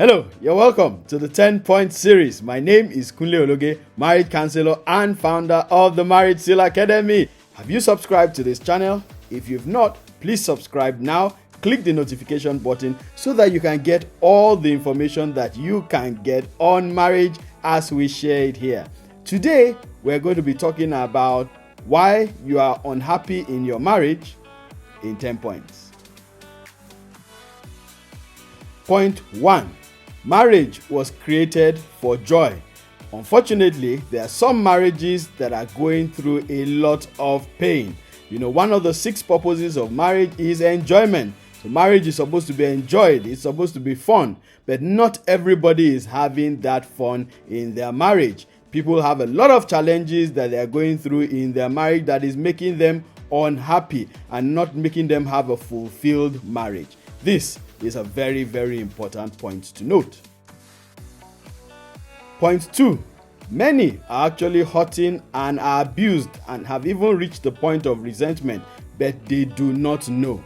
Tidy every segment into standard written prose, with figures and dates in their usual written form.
Hello, you're welcome to the 10-point series. My name is Kunle Ologe, marriage counselor and founder of the Marriage Seal Academy. Have you subscribed to this channel? If you've not, please subscribe now. Click the notification button so that you can get all the information that you can get on marriage as we share it here. Today, we're going to be talking about why you are unhappy in your marriage in 10 points. Point 1. Marriage was created for joy. Unfortunately, there are some marriages that are going through a lot of pain. One of the 6 purposes of marriage is enjoyment. So marriage is supposed to be enjoyed. It's supposed to be fun. But not everybody is having that fun in their marriage. People have a lot of challenges that they are going through in their marriage that is making them unhappy and not making them have a fulfilled marriage. This is a very, very important point to note. Point 2. Many are actually hurting and are abused and have even reached the point of resentment, but they do not know.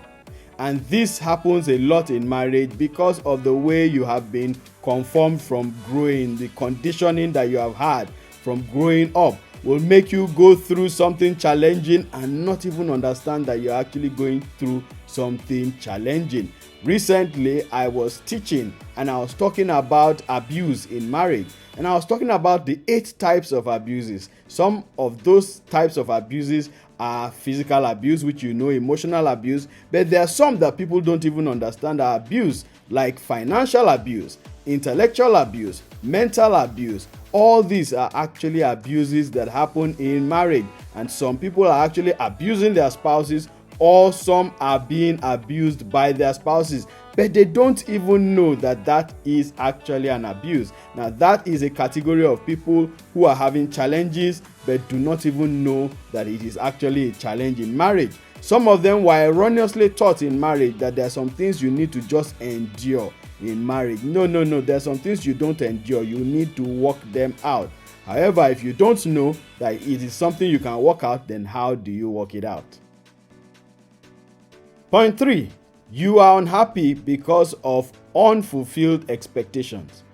And this happens a lot in marriage because of the way you have been conformed from growing. The conditioning that you have had from growing up will make you go through something challenging and not even understand that you're actually going through something challenging. Recently, I was teaching and I was talking about abuse in marriage. And I was talking about the 8 types of abuses. Some of those types of abuses are physical abuse, which emotional abuse. But there are some that people don't even understand are abuse, like financial abuse, intellectual abuse, mental abuse. All these are actually abuses that happen in marriage. And some people are actually abusing their spouses, or some are being abused by their spouses, but they don't even know that that is actually an abuse. Now, that is a category of people who are having challenges but do not even know that it is actually a challenge in marriage. Some of them were erroneously taught in marriage that there are some things you need to just endure in marriage. No, there are some things you don't endure. You need to work them out. However, if you don't know that it is something you can work out, then how do you work it out? Point 3. You are unhappy because of unfulfilled expectations.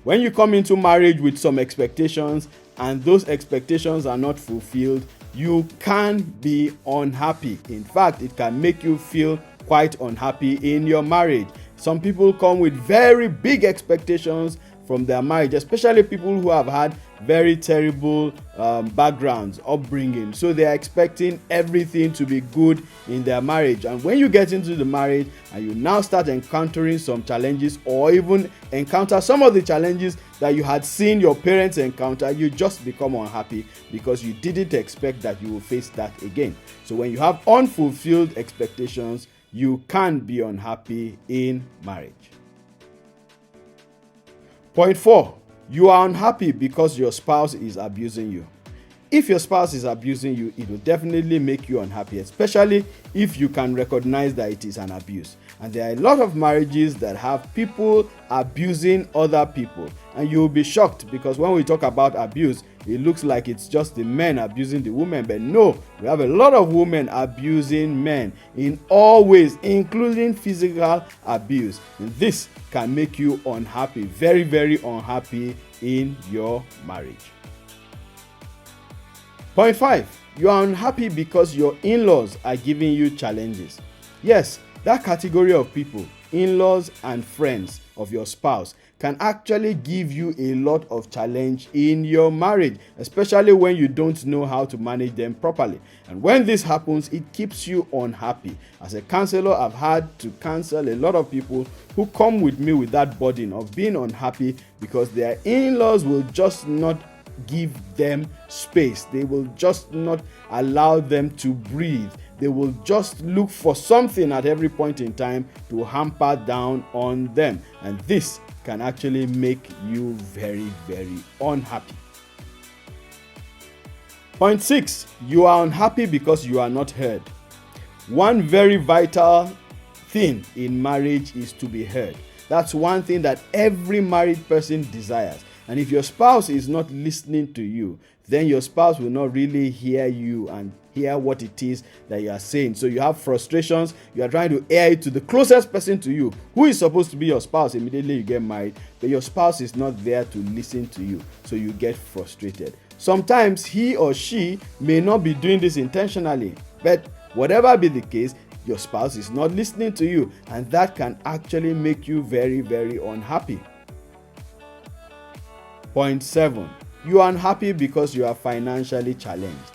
When you come into marriage with some expectations and those expectations are not fulfilled, you can be unhappy. In fact, it can make you feel quite unhappy in your marriage. Some people come with very big expectations from their marriage, especially people who have had very terrible backgrounds, upbringing. So they are expecting everything to be good in their marriage. And when you get into the marriage and you now start encountering some challenges, or even encounter some of the challenges that you had seen your parents encounter, you just become unhappy because you didn't expect that you will face that again. So when you have unfulfilled expectations, you can be unhappy in marriage. Point 4. You are unhappy because your spouse is abusing you. If your spouse is abusing you, it will definitely make you unhappy, especially if you can recognize that it is an abuse. And there are a lot of marriages that have people abusing other people. And you'll be shocked because when we talk about abuse, it looks like it's just the men abusing the women. But no, we have a lot of women abusing men in all ways, including physical abuse. And this can make you unhappy, very, very unhappy in your marriage. Point 5. You are unhappy because your in-laws are giving you challenges. Yes, that category of people, in-laws and friends of your spouse, can actually give you a lot of challenge in your marriage, especially when you don't know how to manage them properly. And when this happens, it keeps you unhappy. As a counselor, I've had to counsel a lot of people who come with me with that burden of being unhappy because their in-laws will just not give them space. They will just not allow them to breathe. They will just look for something at every point in time to hamper down on them. And this can actually make you very, very unhappy. Point 6. You are unhappy because you are not heard. One very vital thing in marriage is to be heard. That's one thing that every married person desires. And if your spouse is not listening to you, then your spouse will not really hear you and hear what it is that you are saying. So you have frustrations, you are trying to air it to the closest person to you, who is supposed to be your spouse immediately you get married, but your spouse is not there to listen to you, so you get frustrated. Sometimes he or she may not be doing this intentionally, but whatever be the case, your spouse is not listening to you, and that can actually make you very, very unhappy. Point 7. You are unhappy because you are financially challenged.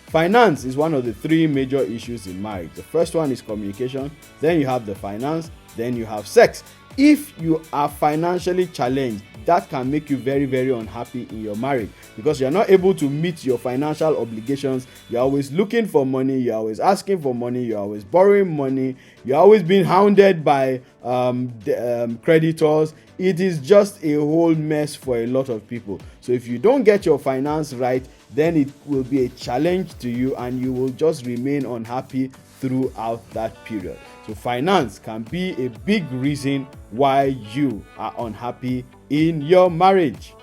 Finance is one of the 3 major issues in marriage. The first one is communication, then you have the finance, then you have sex. If you are financially challenged, that can make you very, very unhappy in your marriage, because you're not able to meet your financial obligations. You're always looking for money, you're always asking for money, you're always borrowing money, you're always being hounded by creditors. It is just a whole mess for a lot of people. So if you don't get your finance right, then it will be a challenge to you, and you will just remain unhappy throughout that period. So finance can be a big reason why you are unhappy in your marriage.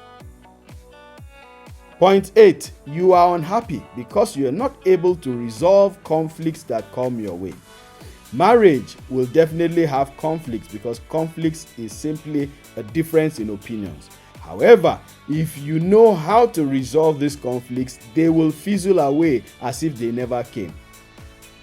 Point 8. You are unhappy because you are not able to resolve conflicts that come your way. Marriage will definitely have conflicts, because conflicts is simply a difference in opinions. However, if you know how to resolve these conflicts, they will fizzle away as if they never came.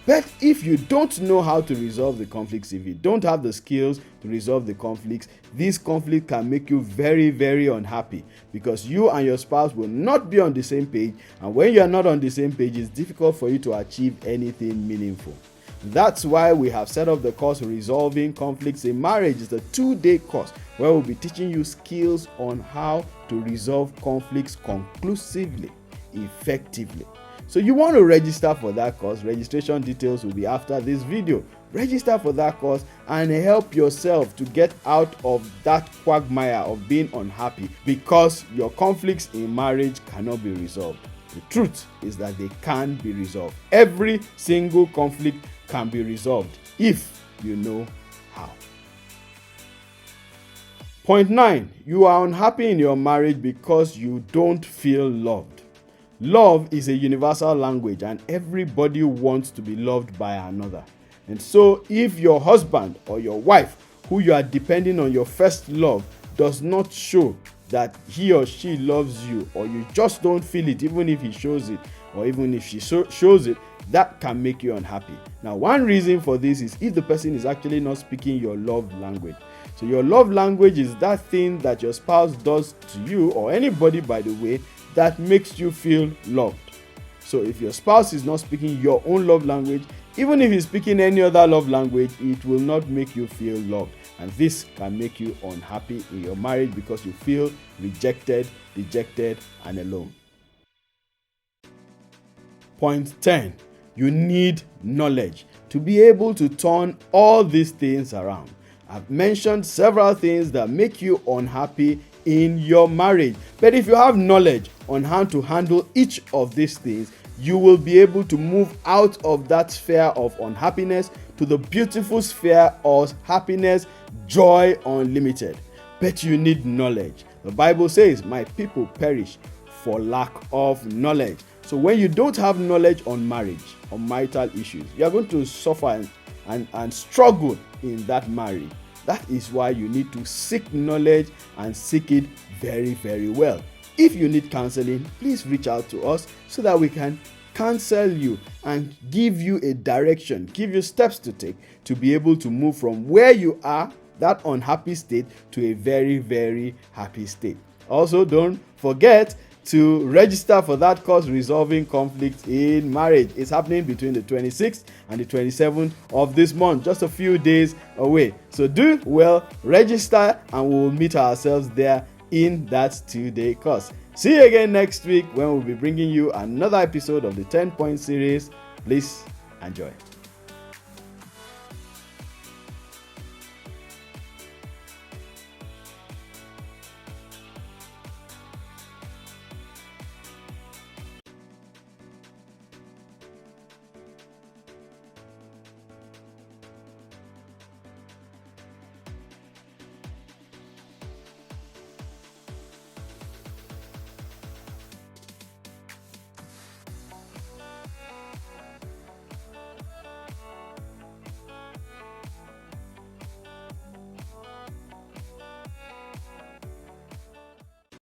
But if you don't know how to resolve the conflicts, if you don't have the skills to resolve the conflicts, this conflict can make you very, very unhappy, because you and your spouse will not be on the same page. And when you are not on the same page, it's difficult for you to achieve anything meaningful. That's why we have set up the course Resolving Conflicts in Marriage. It's a 2-day course where we'll be teaching you skills on how to resolve conflicts conclusively, effectively. So you want to register for that course. Registration details will be after this video. Register for that course and help yourself to get out of that quagmire of being unhappy because your conflicts in marriage cannot be resolved. The truth is that they can be resolved. Every single conflict can be resolved if you know how. Point 9. You are unhappy in your marriage because you don't feel loved. Love is a universal language, and everybody wants to be loved by another. And so if your husband or your wife, who you are depending on your first love, does not show that he or she loves you, or you just don't feel it even if he shows it, or even if she shows it, that can make you unhappy. Now, one reason for this is if the person is actually not speaking your love language. So your love language is that thing that your spouse does to you, or anybody, by the way, that makes you feel loved. So if your spouse is not speaking your own love language, even if he's speaking any other love language, it will not make you feel loved. And this can make you unhappy in your marriage because you feel rejected, dejected, and alone. Point 10. You need knowledge to be able to turn all these things around. I've mentioned several things that make you unhappy in your marriage. But if you have knowledge on how to handle each of these things, you will be able to move out of that sphere of unhappiness to the beautiful sphere of happiness, joy unlimited. But you need knowledge. The Bible says, "My people perish for lack of knowledge." So when you don't have knowledge on marriage, on marital issues, you are going to suffer and struggle in that marriage. That is why you need to seek knowledge and seek it very, very well. If you need counseling, please reach out to us so that we can counsel you and give you a direction, give you steps to take to be able to move from where you are, that unhappy state, to a very, very happy state. Also, don't forget to register for that course, Resolving Conflicts in Marriage. It's happening between the 26th and the 27th of this month, just a few days away. So do well, register, and we'll meet ourselves there in that 2-day course. See you again next week when we'll be bringing you another episode of the 10-point series. Please enjoy.